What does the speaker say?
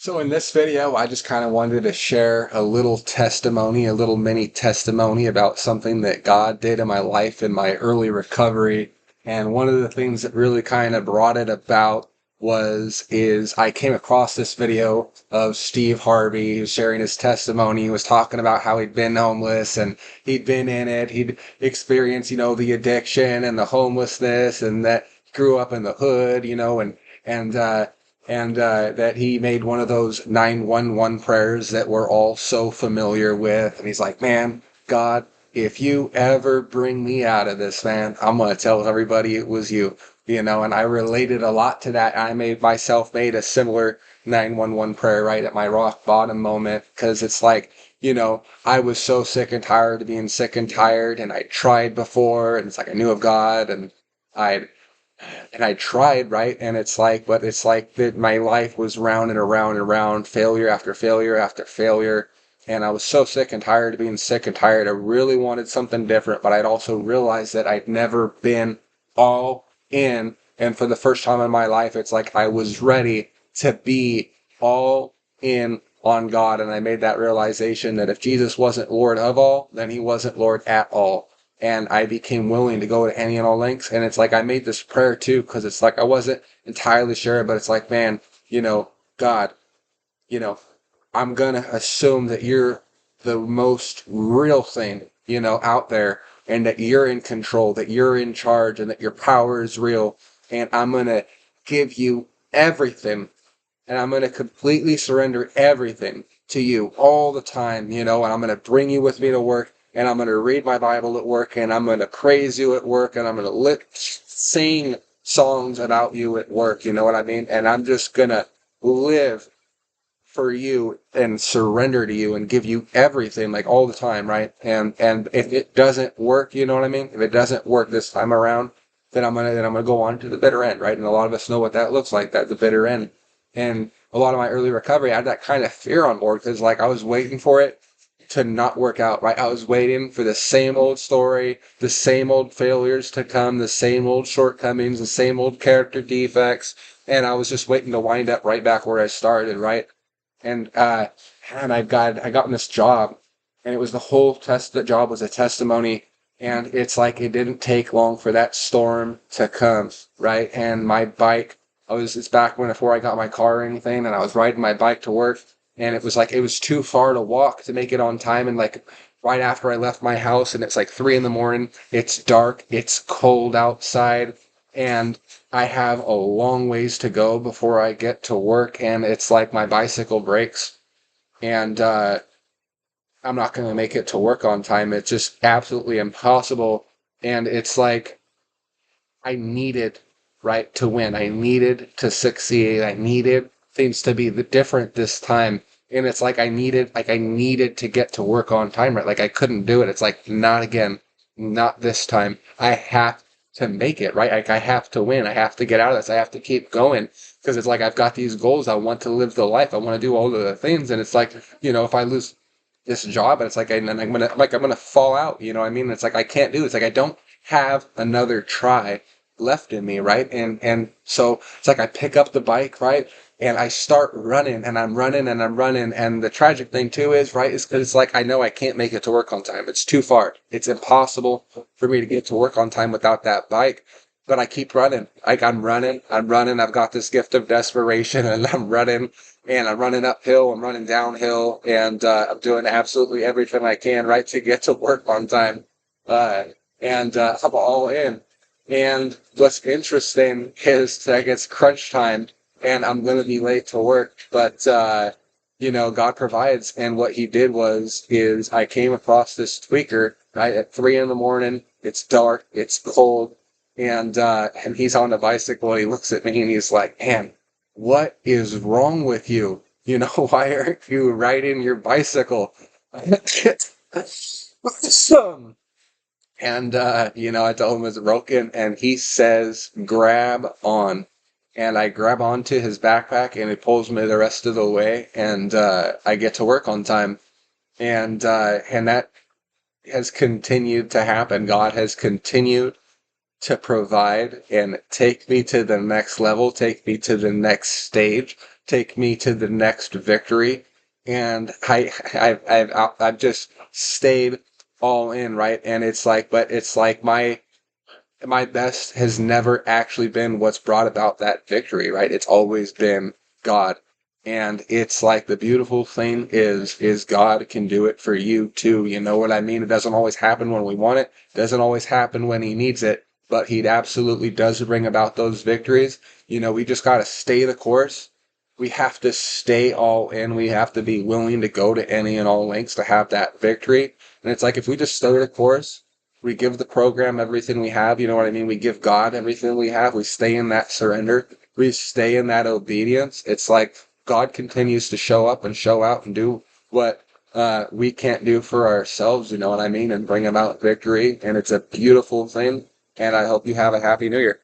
So in this video, I just kind of wanted to share a little testimony, a little mini testimony about something that God did in my life in my early recovery. And one of the things that really kind of brought it about is I came across this video of Steve Harvey. He was sharing his testimony. He was talking about how he'd been homeless and he'd been in it. He'd experienced, the addiction and the homelessness, and that he grew up in the hood, and that he made one of those 911 prayers that we're all so familiar with. And he's like, man, God, if you ever bring me out of this, man, I'm going to tell everybody it was you. And I related a lot to that. I made a similar 911 prayer right at my rock bottom moment, because it's like, I was so sick and tired of being sick and tired, and I tried before, and it's like I knew of God, and I I tried, right? But it's like that my life was round and around and around, failure after failure after failure. And I was so sick and tired of being sick and tired. I really wanted something different, but I'd also realized that I'd never been all in. And for the first time in my life, it's like I was ready to be all in on God. And I made that realization that if Jesus wasn't Lord of all, then he wasn't Lord at all. And I became willing to go to any and all lengths. And it's like I made this prayer too, because it's like I wasn't entirely sure, but it's like, man, God, you know, I'm gonna assume that you're the most real thing, out there, and that you're in control, that you're in charge, and that your power is real. And I'm gonna give you everything, and I'm gonna completely surrender everything to you all the time, and I'm gonna bring you with me to work, and I'm gonna read my Bible at work, and I'm gonna praise you at work, and I'm gonna sing songs about you at work, you know what I mean? And I'm just gonna live for you and surrender to you and give you everything, like, all the time, right? And if it doesn't work, you know what I mean? If it doesn't work this time around, then I'm gonna go on to the bitter end, right? And a lot of us know what that looks like, that the bitter end. And a lot of my early recovery, I had that kind of fear on board, because like I was waiting for it to not work out, right? I was waiting for the same old story, the same old failures to come, the same old shortcomings, the same old character defects, and I was just waiting to wind up right back where I started, right? And and I got in this job, and it was the whole test. The job was a testimony, and it's like it didn't take long for that storm to come, right? And my bike, it's back when before I got my car or anything, and I was riding my bike to work, and it was like it was too far to walk to make it on time, and like right after I left my house, and it's like 3 in the morning, it's dark, it's cold outside, and I have a long ways to go before I get to work, and it's like my bicycle breaks, and I'm not going to make it to work on time. It's just absolutely impossible. And it's like I needed, right, to win. I needed to succeed. I needed things to be different this time. And it's like I needed to get to work on time, right? Like I couldn't do it. It's like, not again, not this time. I have to make it, right? Like I have to win. I have to get out of this. I have to keep going, because it's like I've got these goals. I want to live the life. I want to do all of the things. And it's like, if I lose this job, and it's like, and then I'm gonna fall out. You know what I mean? It's like I can't do it. It's like I don't have another try left in me, right? And so it's like I pick up the bike, right? And I start running, and I'm running, and I'm running. And the tragic thing too is, right, is because it's like I know I can't make it to work on time. It's too far. It's impossible for me to get to work on time without that bike. But I keep running. Like I'm running, I'm running. I've got this gift of desperation, and I'm running uphill, I'm running downhill, and I'm doing absolutely everything I can, right, to get to work on time. Uh, and I'm all in. And what's interesting is that it's crunch time, and I'm going to be late to work, but God provides. And what he did is I came across this tweaker, right, at 3 in the morning. It's dark, it's cold, and he's on the bicycle, and he looks at me, and he's like, man, what is wrong with you? Why aren't you riding your bicycle? And, I told him it's broken, and he says, grab on. And I grab onto his backpack, and he pulls me the rest of the way, and I get to work on time. And that has continued to happen. God has continued to provide and take me to the next level, take me to the next stage, take me to the next victory. And I've just stayed all in, right? And it's like, but it's like my best has never actually been what's brought about that victory, right? It's always been God. And it's like the beautiful thing is God can do it for you too. You know what I mean? It doesn't always happen when we want it. Doesn't always happen when he needs it, but he absolutely does bring about those victories. You know, we just got to stay the course. We have to stay all in. We have to be willing to go to any and all lengths to have that victory. And it's like if we just stay the course, we give the program everything we have, you know what I mean? We give God everything we have. We stay in that surrender. We stay in that obedience. It's like God continues to show up and show out and do what we can't do for ourselves, you know what I mean? And bring about victory. And it's a beautiful thing. And I hope you have a happy new year.